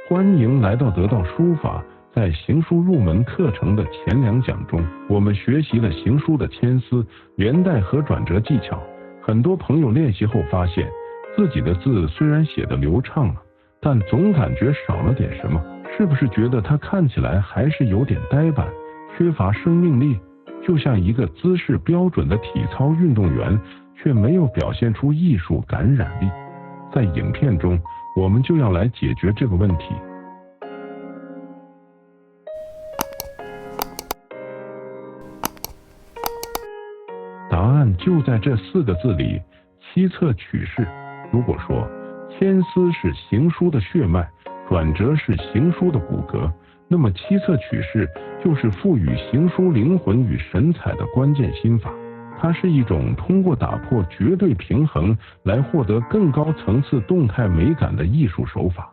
欢迎来到得到书法。在行书入门课程的前2讲中，我们学习了行书的牵丝、连带和转折技巧。很多朋友练习后发现，自己的字虽然写得流畅了，但总感觉少了点什么。是不是觉得它看起来还是有点呆板，缺乏生命力？就像一个姿势标准的体操运动员，却没有表现出艺术感染力。在影片中，我们就要来解决这个问题。答案就在这4个字里：七策取士。如果说牵丝是行书的血脉，转折是行书的骨骼，那么七策取士就是赋予行书灵魂与神采的关键心法。它是一种通过打破绝对平衡来获得更高层次动态美感的艺术手法。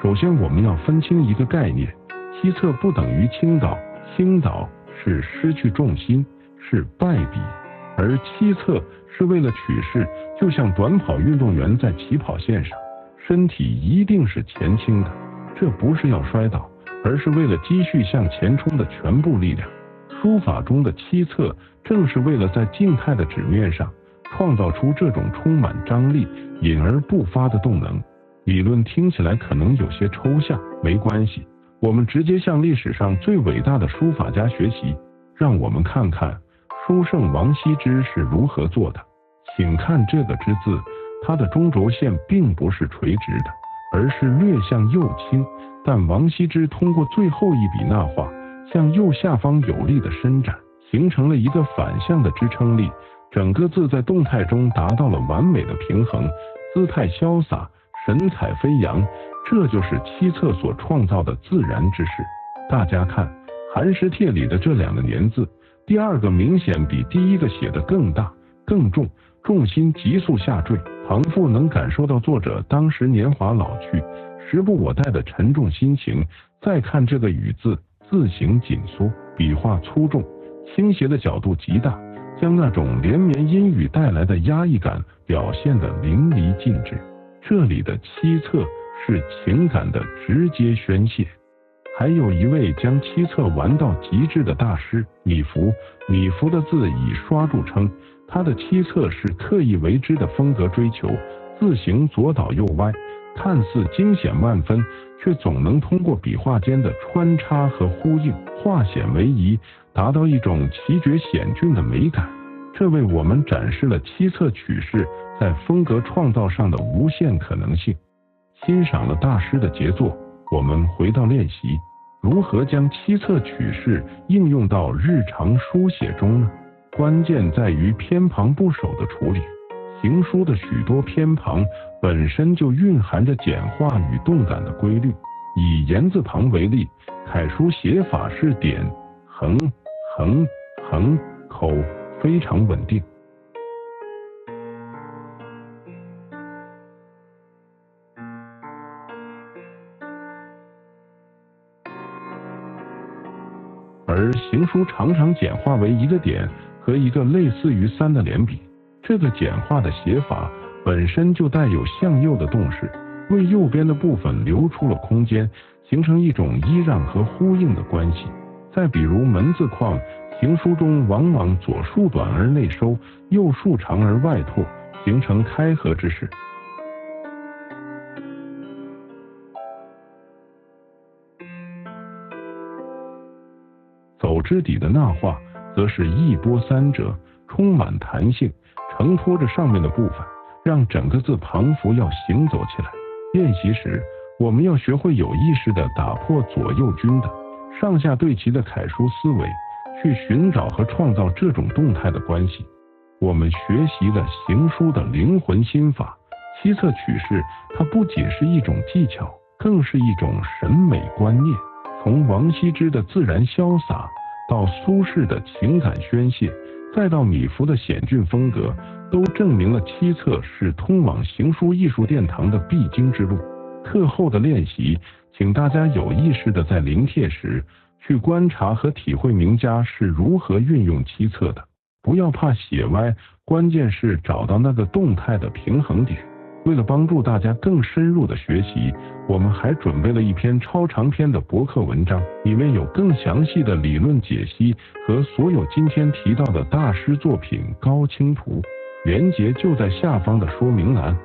首先，我们要分清一个概念：七策不等于倾倒，倾倒是失去重心，是败笔。而七策是为了取势，就像短跑运动员在起跑线上，身体一定是前倾的，这不是要摔倒，而是为了积蓄向前冲的全部力量。书法中的七策正是为了在静态的纸面上创造出这种充满张力、隐而不发的动能。理论听起来可能有些抽象，没关系，我们直接向历史上最伟大的书法家学习，让我们看看书圣王羲之是如何做的。请看这个之字，它的中轴线并不是垂直的，而是略向右倾，但王羲之通过最后一笔捺画，向右下方有力的伸展，形成了一个反向的支撑力，整个字在动态中达到了完美的平衡，姿态潇洒，神采飞扬，这就是七策所创造的自然之势。大家看寒食帖里的这2个年字，第2个明显比第1个写得更大更重，重心急速下坠，庞复能感受到作者当时年华老去，时不我待的沉重心情。再看这个雨字，字形紧缩，笔画粗重，倾斜的角度极大，将那种连绵阴雨带来的压抑感表现得淋漓尽致。这里的七策是情感的直接宣泄。还有一位将七策玩到极致的大师米芾，米芾的字以刷著称，他的七策是刻意为之的风格追求，字形左倒右歪，看似惊险万分，却总能通过笔画间的穿插和呼应，化险为夷，达到一种奇绝险峻的美感。这为我们展示了七策取士在风格创造上的无限可能性。欣赏了大师的杰作，我们回到练习，如何将七策取士应用到日常书写中呢？关键在于偏旁部首的处理。行书的许多偏旁本身就蕴含着简化与动感的规律。以言字旁为例，楷书写法是点、横、横、横，口非常稳定。而行书常常简化为一个点和一个类似于3的连笔，这个简化的写法本身就带有向右的动势，为右边的部分留出了空间，形成一种依让和呼应的关系。再比如门字框，行书中往往左竖短而内收，右竖长而外拓，形成开合之势。走之底的捺画则是一波三折，充满弹性，承托着上面的部分，让整个字旁幅要行走起来。练习时，我们要学会有意识地打破左右均的上下对齐的楷书思维，去寻找和创造这种动态的关系。我们学习了行书的灵魂心法，七策取士，它不仅是一种技巧，更是一种审美观念。从王羲之的自然潇洒，到苏轼的情感宣泄，再到米芾的险峻风格，都证明了七策是通往行书艺术殿堂的必经之路。课后的练习，请大家有意识地在临帖时去观察和体会名家是如何运用七策的，不要怕写歪，关键是找到那个动态的平衡点。为了帮助大家更深入的学习，我们还准备了一篇超长篇的博客文章，里面有更详细的理论解析和所有今天提到的大师作品高清图，连结就在下方的说明栏。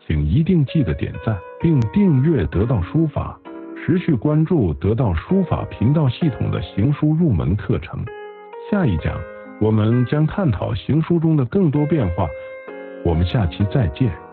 请一定记得点赞并订阅得到书法，持续关注得到书法频道系统的行书入门课程。下一讲我们将探讨行书中的更多变化，我们下期再见。